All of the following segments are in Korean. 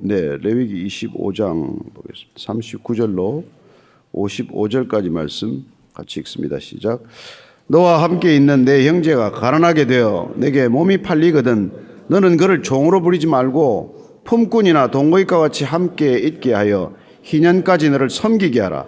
네, 레위기 25장 보겠습니다. 39절로 55절까지 말씀 같이 읽습니다. 시작. 너와 함께 있는 내 형제가 가난하게 되어 내게 몸이 팔리거든 너는 그를 종으로 부리지 말고 품꾼이나 동거인과 같이 함께 있게 하여 희년까지 너를 섬기게 하라.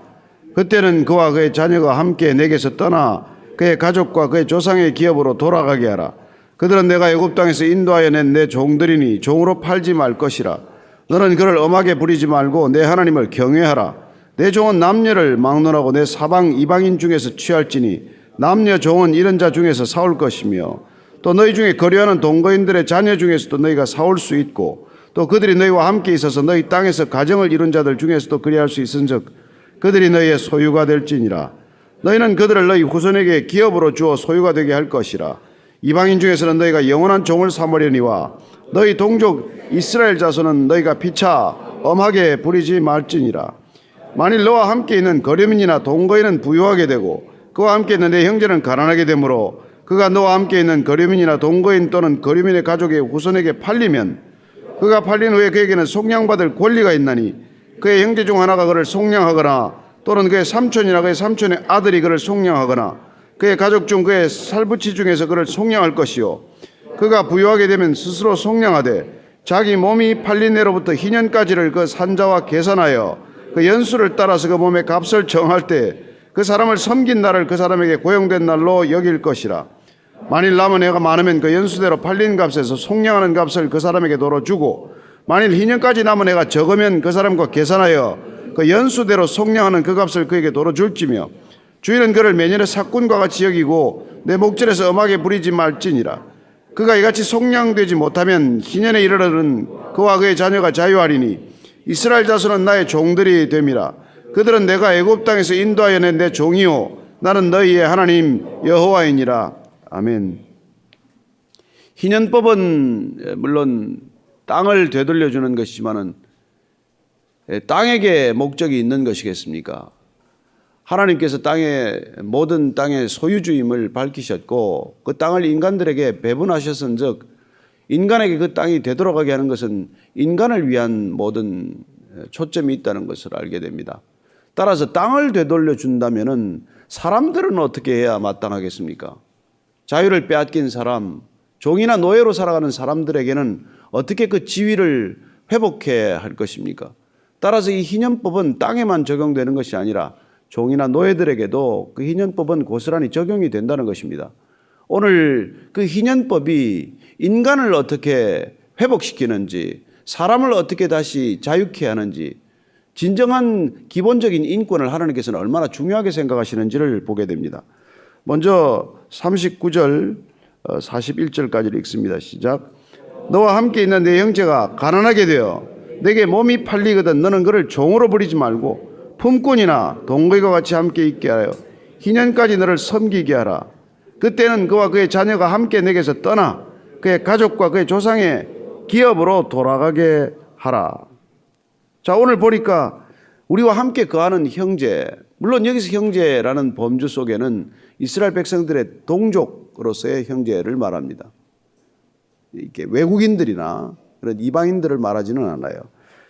그때는 그와 그의 자녀가 함께 내게서 떠나 그의 가족과 그의 조상의 기업으로 돌아가게 하라. 그들은 내가 애굽 땅에서 인도하여 낸 내 종들이니 종으로 팔지 말 것이라. 너는 그를 엄하게 부리지 말고 내 하나님을 경외하라. 내 종은 남녀를 막론하고 내 사방 이방인 중에서 취할지니 남녀 종은 이런 자 중에서 사올 것이며 또 너희 중에 거류하는 동거인들의 자녀 중에서도 너희가 사올 수 있고 또 그들이 너희와 함께 있어서 너희 땅에서 가정을 이룬 자들 중에서도 그리할 수 있은즉 그들이 너희의 소유가 될지니라. 너희는 그들을 너희 후손에게 기업으로 주어 소유가 되게 할 것이라. 이방인 중에서는 너희가 영원한 종을 삼으려니와 너희 동족 이스라엘 자손은 너희가 피차 엄하게 부리지 말지니라. 만일 너와 함께 있는 거류민이나 동거인은 부유하게 되고 그와 함께 있는 내 형제는 가난하게 되므로 그가 너와 함께 있는 거류민이나 동거인 또는 거류민의 가족의 후손에게 팔리면 그가 팔린 후에 그에게는 속량받을 권리가 있나니 그의 형제 중 하나가 그를 속량하거나 또는 그의 삼촌이나 그의 삼촌의 아들이 그를 속량하거나 그의 가족 중 그의 살부치 중에서 그를 속량할 것이요 그가 부유하게 되면 스스로 속량하되 자기 몸이 팔린 해로부터 희년까지를 그 산자와 계산하여 그 연수를 따라서 그 몸의 값을 정할 때 그 사람을 섬긴 날을 그 사람에게 고용된 날로 여길 것이라. 만일 남은 해가 많으면 그 연수대로 팔린 값에서 속량하는 값을 그 사람에게 도로 주고 만일 희년까지 남은 해가 적으면 그 사람과 계산하여 그 연수대로 속량하는 그 값을 그에게 도로 줄지며 주인은 그를 매년의 삭군과 같이 여기고 내 목전에서 엄하게 부리지 말지니라. 그가 이같이 속량되지 못하면 희년에 이르러는 그와 그의 자녀가 자유하리니 이스라엘 자손은 나의 종들이 됨이라. 그들은 내가 애굽 땅에서 인도하여 낸 내 종이요 나는 너희의 하나님 여호와이니라. 아멘. 희년법은 물론 땅을 되돌려주는 것이지만은 땅에게 목적이 있는 것이겠습니까? 하나님께서 모든 땅의 소유주임을 밝히셨고 그 땅을 인간들에게 배분하셨은즉 인간에게 그 땅이 되돌아가게 하는 것은 인간을 위한 모든 초점이 있다는 것을 알게 됩니다. 따라서 땅을 되돌려 준다면은 사람들은 어떻게 해야 마땅하겠습니까? 자유를 빼앗긴 사람, 종이나 노예로 살아가는 사람들에게는 어떻게 그 지위를 회복해야 할 것입니까? 따라서 이 희년법은 땅에만 적용되는 것이 아니라 종이나 노예들에게도 그 희년법은 고스란히 적용이 된다는 것입니다. 오늘 그 희년법이 인간을 어떻게 회복시키는지, 사람을 어떻게 다시 자유케 하는지, 진정한 기본적인 인권을 하나님께서는 얼마나 중요하게 생각하시는지를 보게 됩니다. 먼저 39절 41절까지를 읽습니다. 시작. 너와 함께 있는 내 형제가 가난하게 되어 내게 몸이 팔리거든 너는 그를 종으로 부리지 말고 품꾼이나 동거인과 같이 함께 있게 하여 희년까지 너를 섬기게 하라. 그때는 그와 그의 자녀가 함께 내게서 떠나 그의 가족과 그의 조상의 기업으로 돌아가게 하라. 자, 오늘 보니까 우리와 함께 거하는 형제, 물론 여기서 형제라는 범주 속에는 이스라엘 백성들의 동족으로서의 형제를 말합니다. 이렇게 외국인들이나 그런 이방인들을 말하지는 않아요.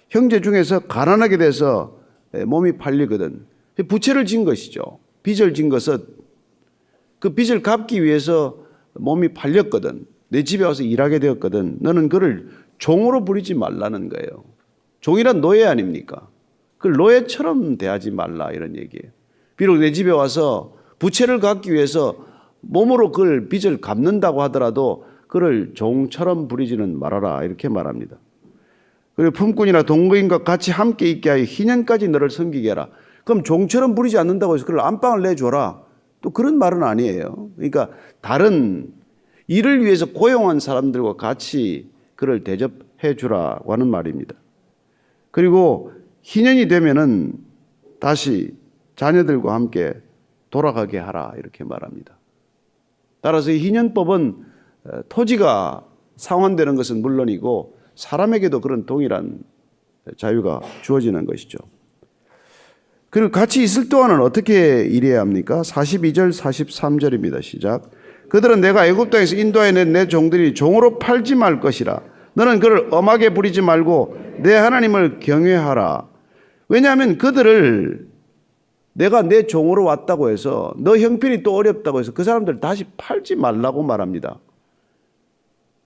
형제 중에서 가난하게 돼서 몸이 팔리거든 부채를 진 것이죠. 빚을 진 것은 그 빚을 갚기 위해서 몸이 팔렸거든. 내 집에 와서 일하게 되었거든. 너는 그를 종으로 부리지 말라는 거예요. 종이란 노예 아닙니까? 그걸 노예처럼 대하지 말라 이런 얘기예요. 비록 내 집에 와서 부채를 갚기 위해서 몸으로 그걸 빚을 갚는다고 하더라도 그를 종처럼 부리지는 말아라 이렇게 말합니다. 그리고 품꾼이나 동거인과 같이 함께 있게 하여 희년까지 너를 섬기게 하라. 그럼 종처럼 부리지 않는다고 해서 그를 안방을 내줘라. 또 그런 말은 아니에요. 그러니까 다른 일을 위해서 고용한 사람들과 같이 그를 대접해 주라고 하는 말입니다. 그리고 희년이 되면은 다시 자녀들과 함께 돌아가게 하라 이렇게 말합니다. 따라서 이 희년법은 토지가 상환되는 것은 물론이고 사람에게도 그런 동일한 자유가 주어지는 것이죠. 그리고 같이 있을 동안은 어떻게 일해야 합니까? 42절 43절입니다. 시작. 그들은 내가 애굽 땅에서 인도하여 낸 내 종들이 종으로 팔지 말 것이라. 너는 그를 엄하게 부리지 말고 내 하나님을 경외하라. 왜냐하면 그들을 내가 내 종으로 왔다고 해서 너 형편이 또 어렵다고 해서 그 사람들 다시 팔지 말라고 말합니다.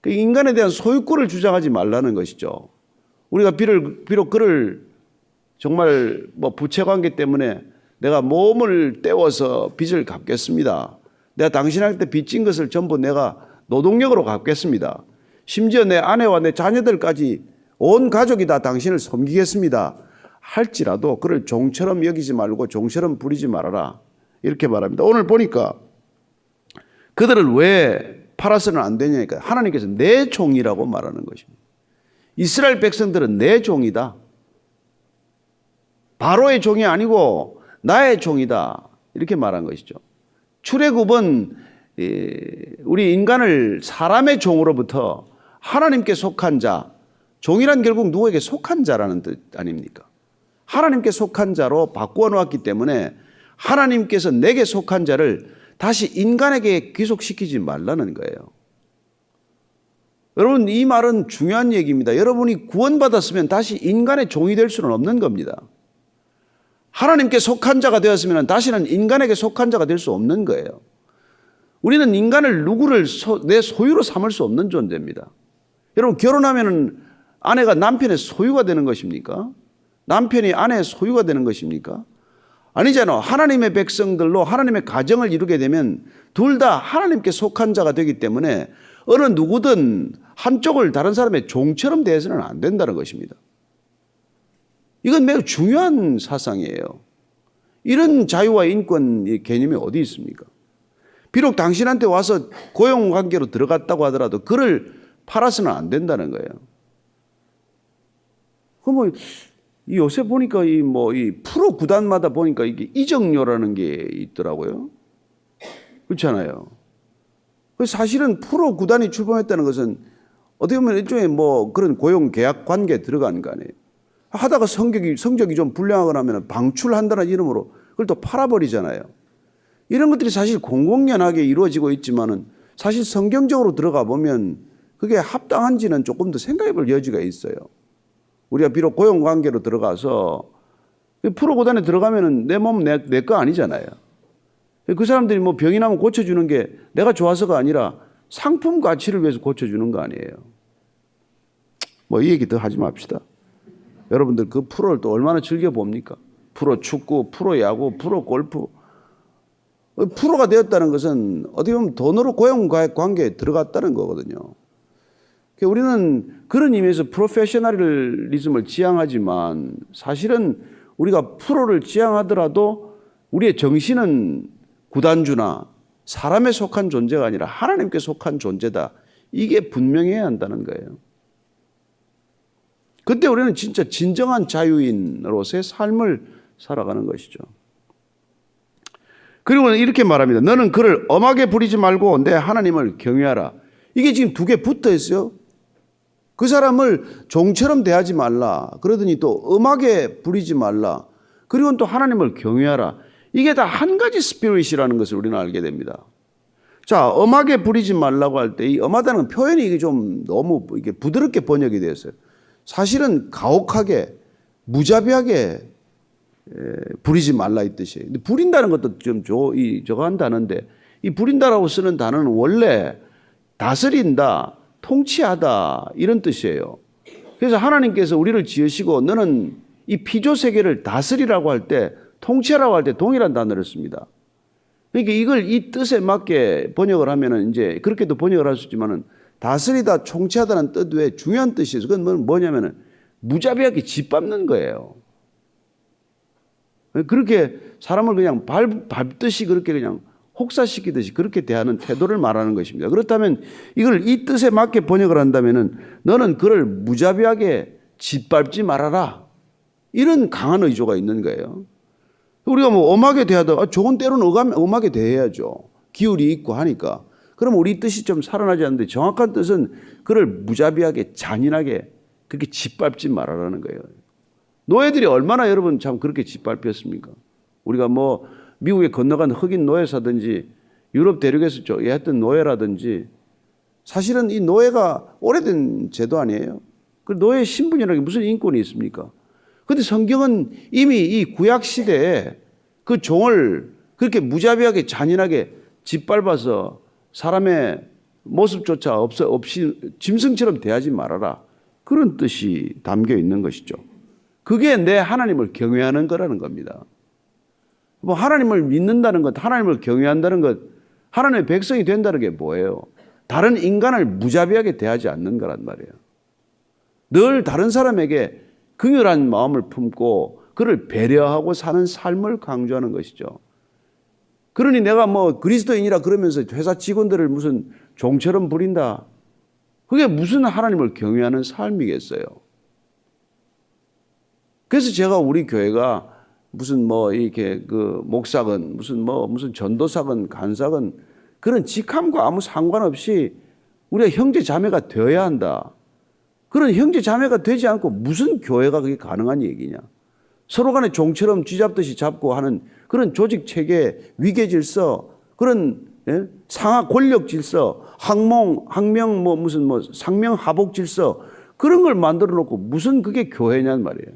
그 인간에 대한 소유권을 주장하지 말라는 것이죠. 우리가 비록 그를 정말 부채 관계 때문에 내가 몸을 떼워서 빚을 갚겠습니다. 내가 당신한테 빚진 것을 전부 내가 노동력으로 갚겠습니다. 심지어 내 아내와 내 자녀들까지 온 가족이 다 당신을 섬기겠습니다. 할지라도 그를 종처럼 여기지 말고 종처럼 부리지 말아라. 이렇게 말합니다. 오늘 보니까 그들을 왜 팔아서는 안 되냐니까 하나님께서 내 종이라고 말하는 것입니다. 이스라엘 백성들은 내 종이다. 바로의 종이 아니고 나의 종이다. 이렇게 말한 것이죠. 출애굽은 우리 인간을 사람의 종으로부터 하나님께 속한 자, 종이란 결국 누구에게 속한 자라는 뜻 아닙니까? 하나님께 속한 자로 바꾸어 놓았기 때문에 하나님께서 내게 속한 자를 다시 인간에게 귀속시키지 말라는 거예요. 여러분, 이 말은 중요한 얘기입니다. 여러분이 구원받았으면 다시 인간의 종이 될 수는 없는 겁니다. 하나님께 속한 자가 되었으면 다시는 인간에게 속한 자가 될 수 없는 거예요. 우리는 인간을 누구를 내 소유로 삼을 수 없는 존재입니다. 여러분, 결혼하면 아내가 남편의 소유가 되는 것입니까? 남편이 아내의 소유가 되는 것입니까? 아니잖아. 하나님의 백성들로 하나님의 가정을 이루게 되면 둘 다 하나님께 속한 자가 되기 때문에 어느 누구든 한쪽을 다른 사람의 종처럼 대해서는 안 된다는 것입니다. 이건 매우 중요한 사상이에요. 이런 자유와 인권의 개념이 어디 있습니까? 비록 당신한테 와서 고용관계로 들어갔다고 하더라도 그를 팔아서는 안 된다는 거예요. 그럼 요새 보니까 이 프로 구단마다 보니까 이게 이적료라는 게 있더라고요. 그렇잖아요. 사실은 프로 구단이 출범했다는 것은 어떻게 보면 일종의 그런 고용 계약 관계에 들어간 거 아니에요. 하다가 성적이 좀 불량하거나 하면 방출한다는 이름으로 그걸 또 팔아버리잖아요. 이런 것들이 사실 공공연하게 이루어지고 있지만은 사실 성경적으로 들어가 보면 그게 합당한지는 조금 더 생각해 볼 여지가 있어요. 우리가 비록 고용관계로 들어가서 프로구단에 들어가면은 내 몸 내 거 아니잖아요. 그 사람들이 병이 나면 고쳐주는 게 내가 좋아서가 아니라 상품 가치를 위해서 고쳐주는 거 아니에요. 이 얘기 더 하지 맙시다. 여러분들 그 프로를 또 얼마나 즐겨봅니까? 프로 축구, 프로 야구, 프로 골프. 프로가 되었다는 것은 어떻게 보면 돈으로 고용관계에 들어갔다는 거거든요. 우리는 그런 의미에서 프로페셔널리즘을 지향하지만 사실은 우리가 프로를 지향하더라도 우리의 정신은 구단주나 사람에 속한 존재가 아니라 하나님께 속한 존재다. 이게 분명해야 한다는 거예요. 그때 우리는 진짜 진정한 자유인으로서의 삶을 살아가는 것이죠. 그리고 이렇게 말합니다. 너는 그를 엄하게 부리지 말고 내 하나님을 경외하라. 이게 지금 두 개 붙어 있어요. 그 사람을 종처럼 대하지 말라. 그러더니 또 엄하게 부리지 말라. 그리고 또 하나님을 경외하라. 이게 다 한 가지 스피릿이라는 것을 우리는 알게 됩니다. 자, 엄하게 부리지 말라고 할 때 이 엄하다는 표현이 이게 좀 너무 이게 부드럽게 번역이 되었어요. 사실은 가혹하게, 무자비하게 부리지 말라 이 뜻이에요. 근데 부린다는 것도 좀 저거 한 단어인데 이 부린다라고 쓰는 단어는 원래 다스린다, 통치하다 이런 뜻이에요. 그래서 하나님께서 우리를 지으시고 너는 이 피조 세계를 다스리라고 할 때 통치하라고 할 때 동일한 단어를 씁니다. 그러니까 이걸 이 뜻에 맞게 번역을 하면은 이제 그렇게도 번역을 할 수 있지만은 다스리다, 통치하다는 뜻 외에 중요한 뜻이 있어요. 그건 뭐냐면은 무자비하게 짓밟는 거예요. 그렇게 사람을 그냥 밟듯이 그렇게 그냥 혹사시키듯이 그렇게 대하는 태도를 말하는 것입니다. 그렇다면 이걸 이 뜻에 맞게 번역을 한다면은 너는 그를 무자비하게 짓밟지 말아라. 이런 강한 의조가 있는 거예요. 우리가 엄하게 대하다가 좋은 때로는 엄하게 대해야죠. 기울이 있고 하니까. 그럼 우리 뜻이 좀 살아나지 않는데 정확한 뜻은 그를 무자비하게 잔인하게 그렇게 짓밟지 말아라는 거예요. 노예들이 얼마나 여러분 참 그렇게 짓밟혔습니까? 우리가 미국에 건너간 흑인 노예사든지 유럽 대륙에서 했던 노예라든지 사실은 이 노예가 오래된 제도 아니에요. 그 노예 신분이라는 게 무슨 인권이 있습니까? 그런데 성경은 이미 이 구약 시대에 그 종을 그렇게 무자비하게 잔인하게 짓밟아서 사람의 모습조차 없이 짐승처럼 대하지 말아라. 그런 뜻이 담겨 있는 것이죠. 그게 내 하나님을 경외하는 거라는 겁니다. 뭐 하나님을 믿는다는 것, 하나님을 경외한다는 것, 하나님의 백성이 된다는 게 뭐예요? 다른 인간을 무자비하게 대하지 않는 거란 말이에요. 늘 다른 사람에게 긍휼한 마음을 품고 그를 배려하고 사는 삶을 강조하는 것이죠. 그러니 내가 뭐 그리스도인이라 그러면서 회사 직원들을 무슨 종처럼 부린다. 그게 무슨 하나님을 경외하는 삶이겠어요. 그래서 제가 우리 교회가 무슨 뭐 이렇게 그 목사건 무슨 전도사건 간사건 그런 직함과 아무 상관없이 우리가 형제 자매가 되어야 한다. 그런 형제 자매가 되지 않고 무슨 교회가 그게 가능한 얘기냐. 서로 간에 종처럼 쥐잡듯이 잡고 하는 그런 조직 체계, 위계 질서, 그런 상하 권력 질서, 항명 무슨 상명 하복 질서 그런 걸 만들어 놓고 무슨 그게 교회냐는 말이에요.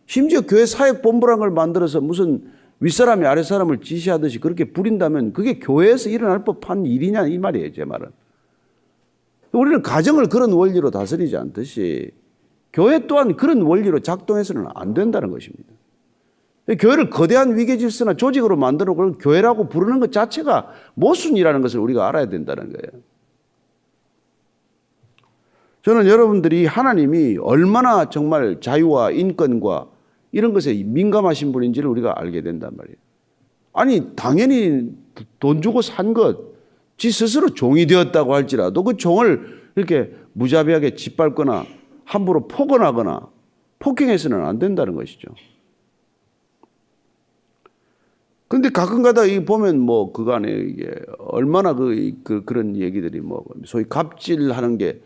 심지어 교회 사역본부라는 걸 만들어서 무슨 윗사람이 아랫사람을 지시하듯이 그렇게 부린다면 그게 교회에서 일어날 법한 일이냐 이 말이에요. 제 말은. 우리는 가정을 그런 원리로 다스리지 않듯이 교회 또한 그런 원리로 작동해서는 안 된다는 것입니다. 교회를 거대한 위계 질서나 조직으로 만들어 그걸 교회라고 부르는 것 자체가 모순이라는 것을 우리가 알아야 된다는 거예요. 저는 여러분들이 하나님이 얼마나 정말 자유와 인권과 이런 것에 민감하신 분인지를 우리가 알게 된단 말이에요. 아니 당연히 돈 주고 산 것, 지 스스로 종이 되었다고 할지라도 그 종을 이렇게 무자비하게 짓밟거나 함부로 폭언하거나 폭행해서는 안 된다는 것이죠. 그런데 가끔가다 이 보면 뭐 그간에 이게 얼마나 그런 얘기들이 뭐 소위 갑질하는 게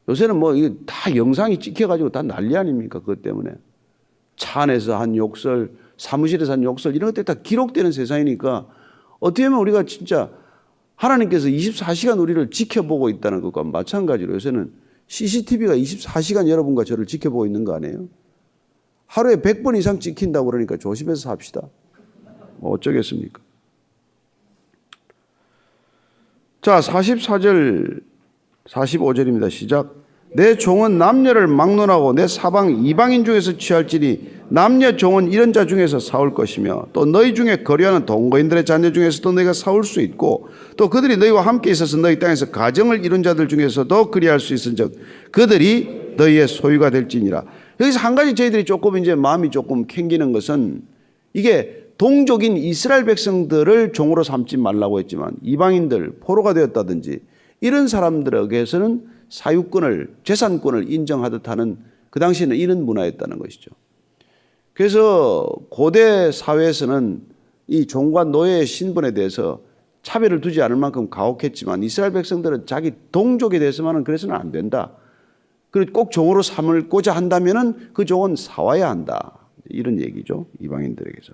요새는 뭐 이게 다 영상이 찍혀가지고 다 난리 아닙니까? 그것 때문에 차 안에서 한 욕설, 사무실에서 한 욕설 이런 것들이 다 기록되는 세상이니까 어떻게 보면 우리가 진짜 하나님께서 24시간 우리를 지켜보고 있다는 것과 마찬가지로 요새는 CCTV가 24시간 여러분과 저를 지켜보고 있는 거 아니에요? 하루에 100번 이상 찍힌다고 그러니까 조심해서 삽시다. 뭐 어쩌겠습니까? 자, 44절, 45절입니다. 시작. 내 종은 남녀를 막론하고 내 사방 이방인 중에서 취할지니 남녀 종은 이런 자 중에서 사올 것이며 또 너희 중에 거류하는 동거인들의 자녀 중에서도 너희가 사올 수 있고 또 그들이 너희와 함께 있어서 너희 땅에서 가정을 이룬 자들 중에서도 그리할 수 있은즉 그들이 너희의 소유가 될지니라. 여기서 한 가지 저희들이 조금 이제 마음이 조금 캥기는 것은 이게 동족인 이스라엘 백성들을 종으로 삼지 말라고 했지만 이방인들 포로가 되었다든지 이런 사람들에게서는 사유권을 재산권을 인정하듯 하는 그 당시에는 이런 문화였다는 것이죠. 그래서 고대 사회에서는 이 종과 노예의 신분에 대해서 차별을 두지 않을 만큼 가혹했지만 이스라엘 백성들은 자기 동족에 대해서만은 그래서는 안 된다. 그리고 꼭 종으로 삼을고자 한다면은 그 종은 사와야 한다. 이런 얘기죠. 이방인들에게서.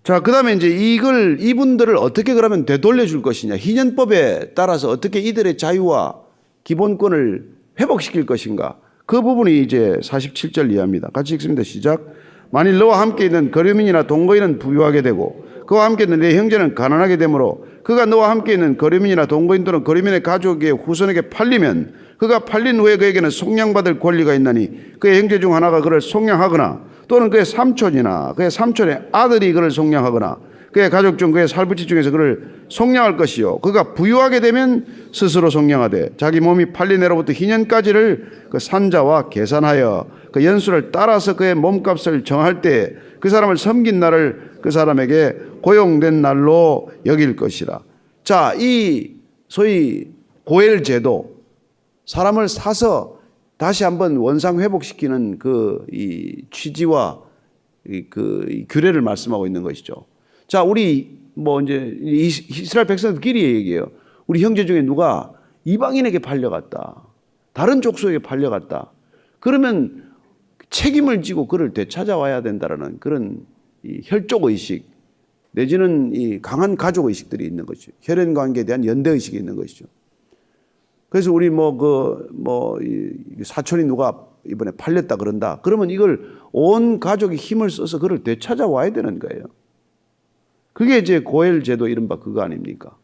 자, 그 다음에 이제 이분들을 어떻게 그러면 되돌려 줄 것이냐. 희년법에 따라서 어떻게 이들의 자유와 기본권을 회복시킬 것인가. 그 부분이 이제 47절 이하입니다. 같이 읽습니다. 시작. 만일 너와 함께 있는 거류민이나 동거인은 부유하게 되고 그와 함께 있는 내 형제는 가난하게 되므로 그가 너와 함께 있는 거류민이나 동거인 또는 거류민의 가족의 후손에게 팔리면 그가 팔린 후에 그에게는 속량받을 권리가 있나니 그의 형제 중 하나가 그를 속량하거나 또는 그의 삼촌이나 그의 삼촌의 아들이 그를 속량하거나 그의 가족 중 그의 살부치 중에서 그를 속량할 것이요 그가 부유하게 되면 스스로 속량하되 자기 몸이 팔린 해로부터 희년까지를 그 산자와 계산하여 그 연수를 따라서 그의 몸값을 정할 때 그 사람을 섬긴 날을 그 사람에게 고용된 날로 여길 것이라. 자, 이 소위 고엘 제도, 사람을 사서 다시 한번 원상 회복시키는 이 취지와 그 규례를 말씀하고 있는 것이죠. 자, 우리 뭐 이제 이스라엘 백성들끼리 얘기해요. 우리 형제 중에 누가 이방인에게 팔려갔다. 다른 족속에게 팔려갔다. 그러면 책임을 지고 그를 되찾아와야 된다라는 그런 이 혈족의식, 내지는 이 강한 가족 의식들이 있는 것이죠. 혈연 관계에 대한 연대 의식이 있는 것이죠. 그래서 우리 이 사촌이 누가 이번에 팔렸다 그런다. 그러면 이걸 온 가족이 힘을 써서 그걸 되찾아와야 되는 거예요. 그게 이제 고엘 제도 이른바 그거 아닙니까?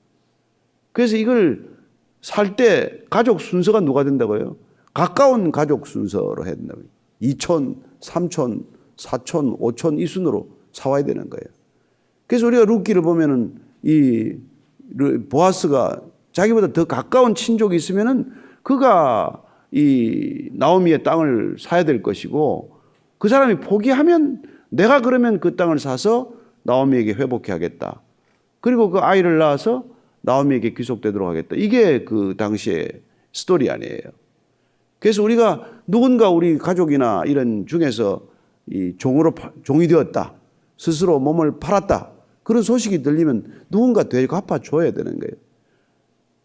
그래서 이걸 살 때 가족 순서가 누가 된다고요? 가까운 가족 순서로 해야 된다고요. 2촌, 3촌, 4촌, 5촌 이 순으로 사와야 되는 거예요. 그래서 우리가 룻기를 보면은 이 보아스가 자기보다 더 가까운 친족이 있으면은 그가 이 나오미의 땅을 사야 될 것이고 그 사람이 포기하면 내가 그러면 그 땅을 사서 나오미에게 회복해 하겠다. 그리고 그 아이를 낳아서 나오미에게 귀속되도록 하겠다. 이게 그 당시의 스토리 아니에요. 그래서 우리가 누군가 우리 가족이나 이런 중에서 이 종이 되었다. 스스로 몸을 팔았다. 그런 소식이 들리면 누군가 되갚아줘야 되는 거예요.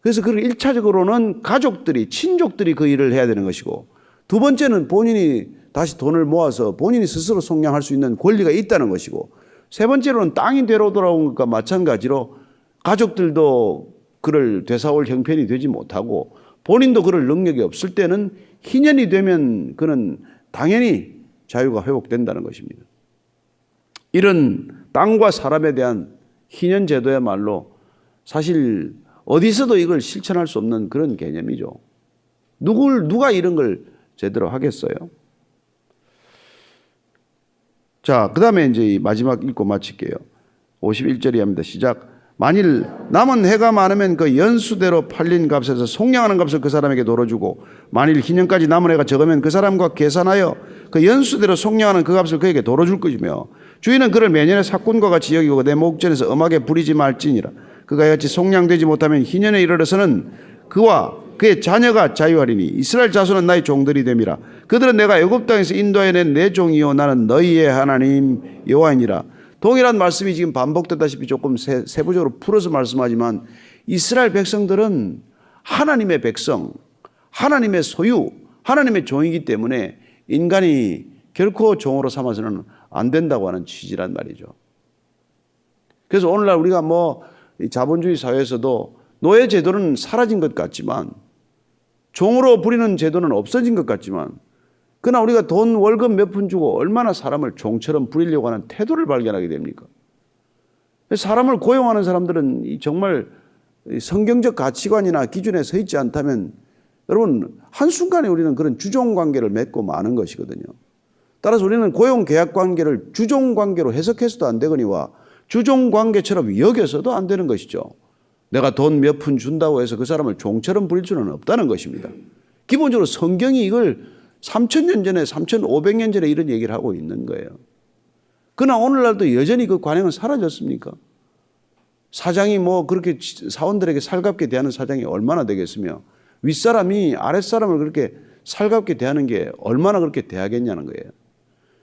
그래서 그걸 1차적으로는 가족들이, 친족들이 그 일을 해야 되는 것이고 두 번째는 본인이 다시 돈을 모아서 본인이 스스로 속량할 수 있는 권리가 있다는 것이고 세 번째로는 땅이 되로 돌아온 것과 마찬가지로 가족들도 그를 되사올 형편이 되지 못하고 본인도 그럴 능력이 없을 때는 희년이 되면 그는 당연히 자유가 회복된다는 것입니다. 이런 땅과 사람에 대한 희년 제도야말로 사실 어디서도 이걸 실천할 수 없는 그런 개념이죠. 누가 이런 걸 제대로 하겠어요? 자, 그 다음에 이제 마지막 읽고 마칠게요. 51절이 합니다. 시작. 만일 남은 해가 많으면 그 연수대로 팔린 값에서 속량하는 값을 그 사람에게 돌아주고 만일 희년까지 남은 해가 적으면 그 사람과 계산하여 그 연수대로 속량하는 그 값을 그에게 돌아줄 것이며 주인은 그를 매년의 삭군과 같이 여기고 내 목전에서 엄하게 부리지 말지니라. 그가 같이 속량되지 못하면 희년에 이르러서는 그와 그의 자녀가 자유하리니 이스라엘 자손은 나의 종들이 됨이라. 그들은 내가 애굽 땅에서 인도해낸 내 종이요 나는 너희의 하나님 여호와이니라. 동일한 말씀이 지금 반복되다시피 조금 세부적으로 풀어서 말씀하지만 이스라엘 백성들은 하나님의 백성, 하나님의 소유, 하나님의 종이기 때문에 인간이 결코 종으로 삼아서는 안 된다고 하는 취지란 말이죠. 그래서 오늘날 우리가 자본주의 사회에서도 노예 제도는 사라진 것 같지만 종으로 부리는 제도는 없어진 것 같지만 그러나 우리가 돈 월급 몇 푼 주고 얼마나 사람을 종처럼 부리려고 하는 태도를 발견하게 됩니까? 사람을 고용하는 사람들은 정말 성경적 가치관이나 기준에 서 있지 않다면 여러분 한순간에 우리는 그런 주종관계를 맺고 마는 것이거든요. 따라서 우리는 고용계약관계를 주종관계로 해석해서도 안 되거니와 주종관계처럼 여겨서도 안 되는 것이죠. 내가 돈 몇 푼 준다고 해서 그 사람을 종처럼 부릴 수는 없다는 것입니다. 기본적으로 성경이 이걸 3,000년 전에 3,500년 전에 이런 얘기를 하고 있는 거예요. 그러나 오늘날도 여전히 그 관행은 사라졌습니까? 사장이 그렇게 사원들에게 살갑게 대하는 사장이 얼마나 되겠으며 윗사람이 아랫사람을 그렇게 살갑게 대하는 게 얼마나 그렇게 대하겠냐는 거예요.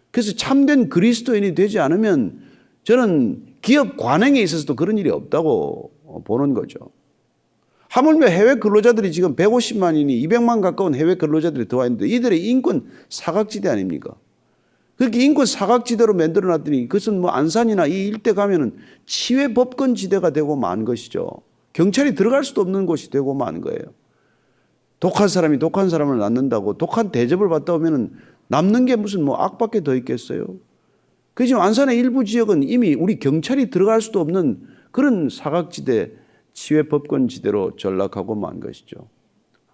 그래서 참된 그리스도인이 되지 않으면 저는 기업 관행에 있어서도 그런 일이 없다고 보는 거죠. 하물며 해외 근로자들이 지금 150만이니 200만 가까운 해외 근로자들이 들어와 있는데 이들의 인권 사각지대 아닙니까? 그렇게 인권 사각지대로 만들어 놨더니 그것은 안산이나 이 일대 가면은 치외 법권 지대가 되고 만 것이죠. 경찰이 들어갈 수도 없는 곳이 되고 만 거예요. 독한 사람이 독한 사람을 낳는다고 독한 대접을 받다 보면은 남는 게 무슨 악밖에 더 있겠어요? 그 지금 안산의 일부 지역은 이미 우리 경찰이 들어갈 수도 없는 그런 사각지대 치외 법권지대로 전락하고 만 것이죠.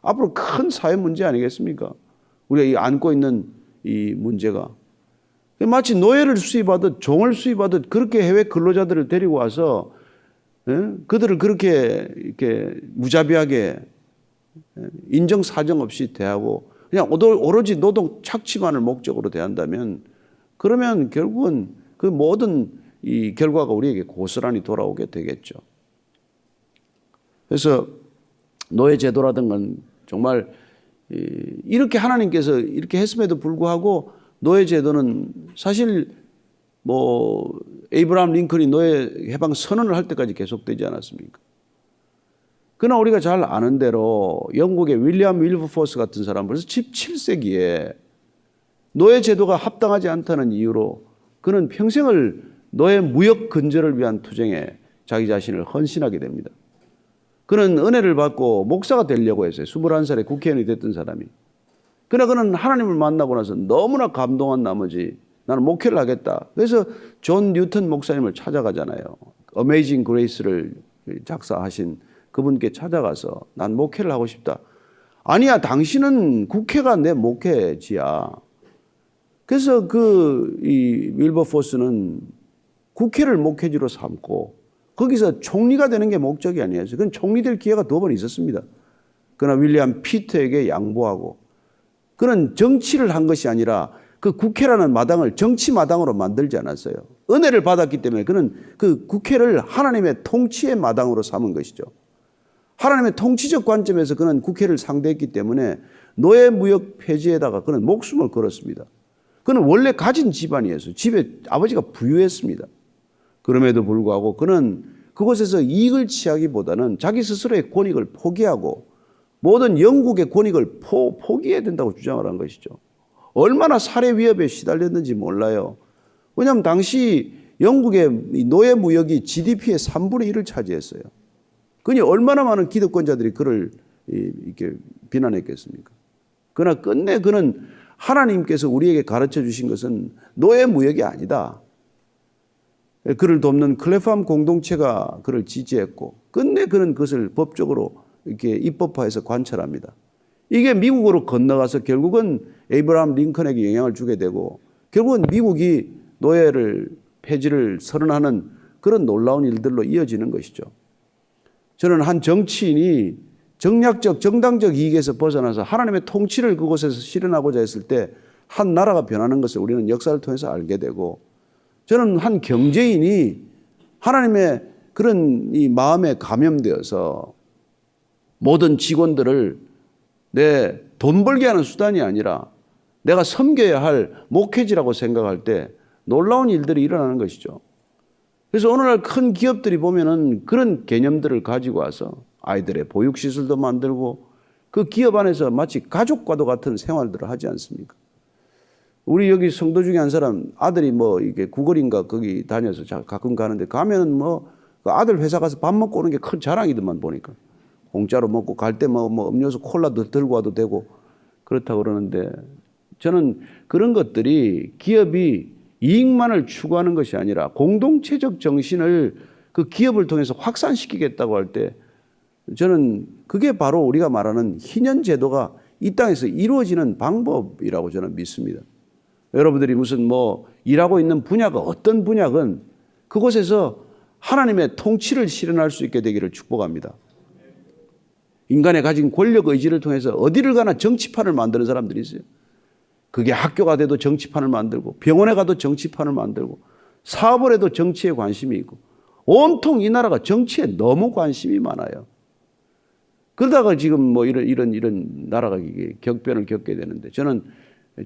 앞으로 큰 사회 문제 아니겠습니까? 우리가 안고 있는 이 문제가 마치 노예를 수입하듯 종을 수입하듯 그렇게 해외 근로자들을 데리고 와서 그들을 그렇게 이렇게 무자비하게 인정 사정 없이 대하고 그냥 오로지 노동 착취만을 목적으로 대한다면 그러면 결국은 그 모든 이 결과가 우리에게 고스란히 돌아오게 되겠죠. 그래서 노예 제도라든 건 정말 이렇게 하나님께서 이렇게 했음에도 불구하고 노예 제도는 사실 에이브라함 링컨이 노예 해방 선언을 할 때까지 계속되지 않았습니까? 그러나 우리가 잘 아는 대로 영국의 윌리엄 윌버포스 같은 사람 벌써 17세기에 노예 제도가 합당하지 않다는 이유로 그는 평생을 노예 무역 근절을 위한 투쟁에 자기 자신을 헌신하게 됩니다. 그는 은혜를 받고 목사가 되려고 했어요. 21살에 국회의원이 됐던 사람이. 그러나 그는 하나님을 만나고 나서 너무나 감동한 나머지 나는 목회를 하겠다. 그래서 존 뉴턴 목사님을 찾아가잖아요. 어메이징 그레이스를 작사하신 그분께 찾아가서 난 목회를 하고 싶다. 아니야, 당신은 국회가 내 목회지야. 그래서 이 윌버포스는 국회를 목회지로 삼고 거기서 총리가 되는 게 목적이 아니었어요. 그건 총리 될 기회가 2번 있었습니다. 그러나 윌리엄 피터에게 양보하고 그는 정치를 한 것이 아니라 그 국회라는 마당을 정치 마당으로 만들지 않았어요. 은혜를 받았기 때문에 그는 그 국회를 하나님의 통치의 마당으로 삼은 것이죠. 하나님의 통치적 관점에서 그는 국회를 상대했기 때문에 노예 무역 폐지에다가 그는 목숨을 걸었습니다. 그는 원래 가진 집안이었어요. 집에 아버지가 부유했습니다. 그럼에도 불구하고 그는 그곳에서 이익을 취하기보다는 자기 스스로의 권익을 포기하고 모든 영국의 권익을 포기해야 된다고 주장을 한 것이죠. 얼마나 살해 위협에 시달렸는지 몰라요. 왜냐하면 당시 영국의 노예 무역이 GDP의 3분의 1을 차지했어요. 그니 얼마나 많은 기득권자들이 그를 이렇게 비난했겠습니까? 그러나 끝내 그는 하나님께서 우리에게 가르쳐 주신 것은 노예 무역이 아니다. 그를 돕는 클레팜 공동체가 그를 지지했고 끝내 그는 그것을 법적으로 이렇게 입법화해서 관철합니다. 이게 미국으로 건너가서 결국은 에이브라함 링컨에게 영향을 주게 되고 결국은 미국이 노예를 폐지를 선언하는 그런 놀라운 일들로 이어지는 것이죠. 저는 한 정치인이 정략적 정당적 이익에서 벗어나서 하나님의 통치를 그곳에서 실현하고자 했을 때 한 나라가 변하는 것을 우리는 역사를 통해서 알게 되고 저는 한 경제인이 하나님의 그런 이 마음에 감염되어서 모든 직원들을 내 돈 벌게 하는 수단이 아니라 내가 섬겨야 할 목회지라고 생각할 때 놀라운 일들이 일어나는 것이죠. 그래서 오늘날 큰 기업들이 보면은 그런 개념들을 가지고 와서 아이들의 보육시설도 만들고 그 기업 안에서 마치 가족과도 같은 생활들을 하지 않습니까? 우리 여기 성도 중에 한 사람 아들이 이게 구걸인가 거기 다녀서 가끔 가는데 가면은 그 아들 회사 가서 밥 먹고 오는 게 큰 자랑이더만 보니까. 공짜로 먹고 갈 때 음료수 콜라도 들고 와도 되고 그렇다고 그러는데 저는 그런 것들이 기업이 이익만을 추구하는 것이 아니라 공동체적 정신을 그 기업을 통해서 확산시키겠다고 할 때 저는 그게 바로 우리가 말하는 희년 제도가 이 땅에서 이루어지는 방법이라고 저는 믿습니다. 여러분들이 무슨 일하고 있는 분야가 어떤 분야건 그곳에서 하나님의 통치를 실현할 수 있게 되기를 축복합니다. 인간의 가진 권력 의지를 통해서 어디를 가나 정치판을 만드는 사람들이 있어요. 그게 학교가 돼도 정치판을 만들고 병원에 가도 정치판을 만들고 사업을 해도 정치에 관심이 있고 온통 이 나라가 정치에 너무 관심이 많아요. 그러다가 지금 이런 나라가 이게 격변을 겪게 되는데 저는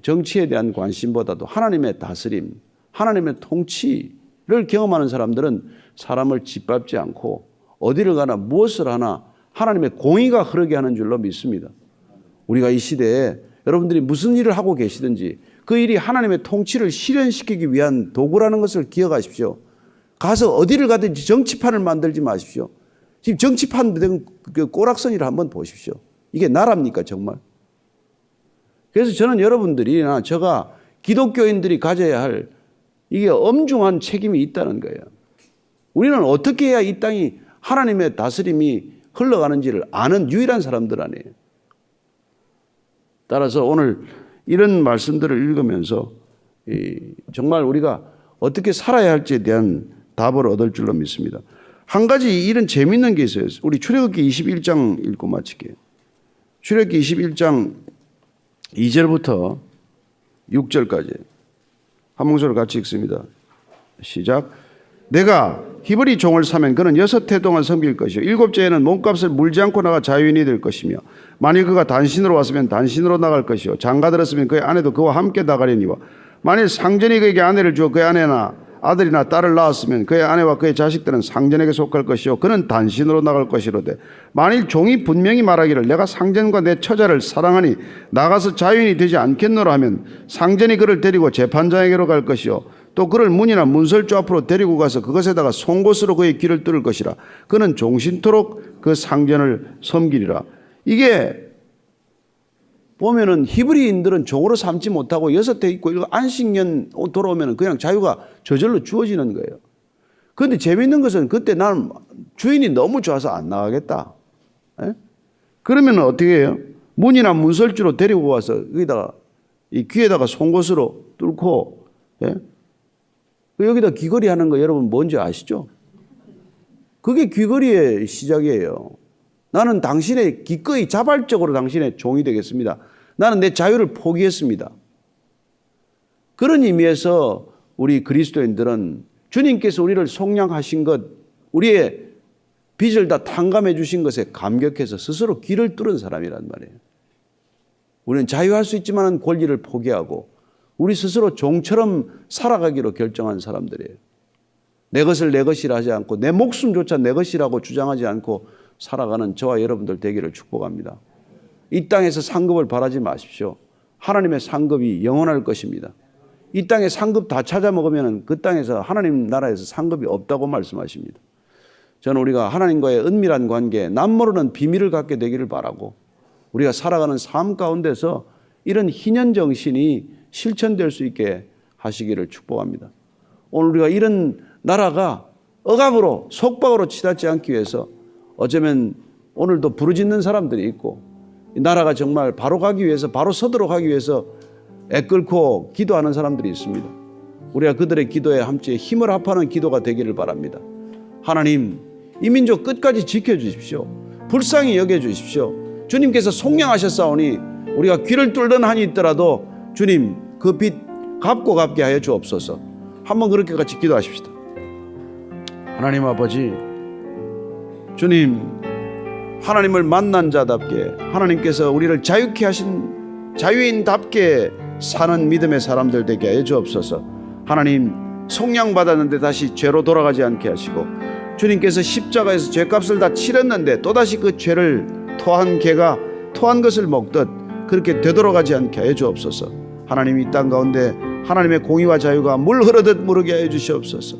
정치에 대한 관심보다도 하나님의 다스림, 하나님의 통치를 경험하는 사람들은 사람을 짓밟지 않고 어디를 가나 무엇을 하나 하나님의 공의가 흐르게 하는 줄로 믿습니다. 우리가 이 시대에 여러분들이 무슨 일을 하고 계시든지 그 일이 하나님의 통치를 실현시키기 위한 도구라는 것을 기억하십시오. 가서 어디를 가든지 정치판을 만들지 마십시오. 지금 정치판 된 그 꼬락서니를 한번 보십시오. 이게 나라입니까 정말? 그래서 저는 여러분들이나 제가 기독교인들이 가져야 할 이게 엄중한 책임이 있다는 거예요. 우리는 어떻게 해야 이 땅이 하나님의 다스림이 흘러가는지를 아는 유일한 사람들 아니에요. 따라서 오늘 이런 말씀들을 읽으면서 정말 우리가 어떻게 살아야 할지에 대한 답을 얻을 줄로 믿습니다. 한 가지 이런 재미있는 게 있어요. 우리 출애굽기 21장 읽고 마칠게요. 출애굽기 21장 2절부터 6절까지 한 목소리로 같이 읽습니다. 시작. 내가 히브리 종을 사면 그는 6해 동안 섬길 것이요 7째에는 몸값을 물지 않고 나가 자유인이 될 것이며 만일 그가 단신으로 왔으면 단신으로 나갈 것이요 장가 들었으면 그의 아내도 그와 함께 나가려니와 만일 상전이 그에게 아내를 주어 그의 아내나 아들이나 딸을 낳았으면 그의 아내와 그의 자식들은 상전에게 속할 것이요 그는 단신으로 나갈 것이로되 만일 종이 분명히 말하기를 내가 상전과 내 처자를 사랑하니 나가서 자유인이 되지 않겠노라 하면 상전이 그를 데리고 재판장에게로 갈 것이요 또 그를 문이나 문설주 앞으로 데리고 가서 그것에다가 송곳으로 그의 귀를 뚫을 것이라. 그는 종신토록 그 상전을 섬기리라. 이게 보면은 히브리인들은 종으로 삼지 못하고 6대 있고 이거 안식년 돌아오면 그냥 자유가 저절로 주어지는 거예요. 그런데 재미있는 것은 그때 나는 주인이 너무 좋아서 안 나가겠다. 예? 그러면 어떻게 해요? 문이나 문설주로 데리고 와서 여기다가 이 귀에다가 송곳으로 뚫고, 예? 여기다 귀걸이 하는 거 여러분 뭔지 아시죠? 그게 귀걸이의 시작이에요. 나는 당신의 기꺼이 자발적으로 당신의 종이 되겠습니다. 나는 내 자유를 포기했습니다. 그런 의미에서 우리 그리스도인들은 주님께서 우리를 속량하신 것, 우리의 빚을 다 탕감해 주신 것에 감격해서 스스로 귀를 뚫은 사람이란 말이에요. 우리는 자유할 수 있지만 권리를 포기하고 우리 스스로 종처럼 살아가기로 결정한 사람들이에요. 내 것을 내 것이라 하지 않고 내 목숨조차 내 것이라고 주장하지 않고 살아가는 저와 여러분들 되기를 축복합니다. 이 땅에서 상급을 바라지 마십시오. 하나님의 상급이 영원할 것입니다. 이 땅에 상급 다 찾아 먹으면 그 땅에서 하나님 나라에서 상급이 없다고 말씀하십니다. 저는 우리가 하나님과의 은밀한 관계, 남모르는 비밀을 갖게 되기를 바라고 우리가 살아가는 삶 가운데서 이런 희년 정신이 실천될 수 있게 하시기를 축복합니다. 오늘 우리가 이런 나라가 억압으로 속박으로 치닫지 않기 위해서 어쩌면 오늘도 부르짖는 사람들이 있고 이 나라가 정말 바로 가기 위해서 바로 서도록 하기 위해서 애끓고 기도하는 사람들이 있습니다. 우리가 그들의 기도에 함께 힘을 합하는 기도가 되기를 바랍니다. 하나님, 이 민족 끝까지 지켜주십시오. 불쌍히 여겨주십시오. 주님께서 속량하셨사오니 우리가 귀를 뚫는 한이 있더라도 주님 그 빚 갚고 갚게 하여 주옵소서. 한번 그렇게 같이 기도하십시다. 하나님 아버지, 주님, 하나님을 만난 자답게 하나님께서 우리를 자유케 하신 자유인답게 사는 믿음의 사람들 되게 하여 주옵소서. 하나님, 속량받았는데 다시 죄로 돌아가지 않게 하시고 주님께서 십자가에서 죄값을 다 치렀는데 또다시 그 죄를 토한 개가 토한 것을 먹듯 그렇게 되돌아가지 않게 하여 주옵소서. 하나님, 이 땅 가운데 하나님의 공의와 자유가 물 흐르듯 무르게 하여 주시옵소서.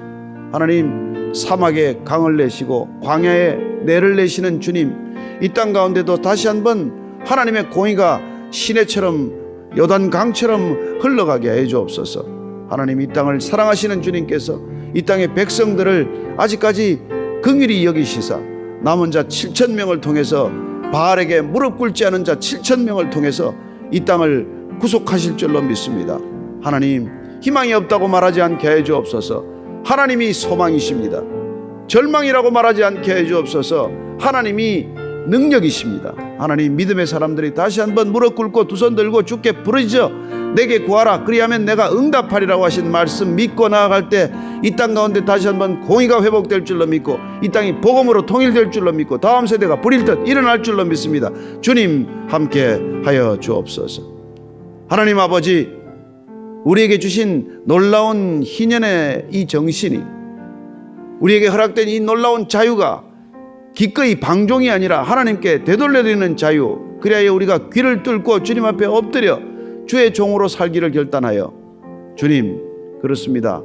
하나님, 사막에 강을 내시고 광야에 내를 내시는 주님, 이 땅 가운데도 다시 한번 하나님의 공의가 시내처럼 요단강처럼 흘러가게 하여 주옵소서. 하나님, 이 땅을 사랑하시는 주님께서 이 땅의 백성들을 아직까지 긍휼히 여기시사 남은 자 7,000명을 통해서 바알에게 무릎 꿇지 않은 자 7,000명을 통해서 이 땅을 구속하실 줄로 믿습니다. 하나님, 희망이 없다고 말하지 않게 해 주옵소서. 하나님이 소망이십니다. 절망이라고 말하지 않게 해 주옵소서. 하나님이 능력이십니다. 하나님, 믿음의 사람들이 다시 한번 무릎 꿇고 두 손 들고 주께 부르짖어 내게 구하라 그리하면 내가 응답하리라고 하신 말씀 믿고 나아갈 때 이 땅 가운데 다시 한번 공의가 회복될 줄로 믿고 이 땅이 복음으로 통일될 줄로 믿고 다음 세대가 불일 듯 일어날 줄로 믿습니다. 주님 함께 하여 주옵소서. 하나님 아버지, 우리에게 주신 놀라운 희년의 이 정신이, 우리에게 허락된 이 놀라운 자유가 기꺼이 방종이 아니라 하나님께 되돌려드리는 자유, 그리하여 우리가 귀를 뚫고 주님 앞에 엎드려 주의 종으로 살기를 결단하여, 주님, 그렇습니다,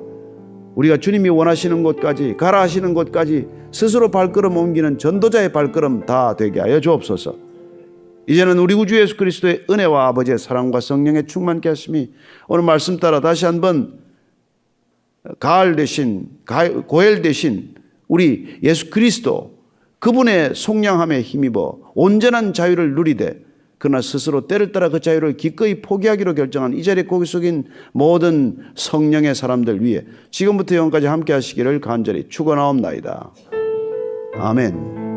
우리가 주님이 원하시는 곳까지, 가라 하시는 곳까지 스스로 발걸음 옮기는 전도자의 발걸음 다 되게 하여 주옵소서. 이제는 우리 구주 예수 그리스도의 은혜와 아버지의 사랑과 성령의 충만케 하심이 오늘 말씀 따라 다시 한번 고엘 대신 우리 예수 그리스도 그분의 속량함에 힘입어 온전한 자유를 누리되 그러나 스스로 때를 따라 그 자유를 기꺼이 포기하기로 결정한 이 자리에 고개 숙인 모든 성령의 사람들 위해 지금부터 영원까지 함께 하시기를 간절히 축원하옵나이다. 아멘.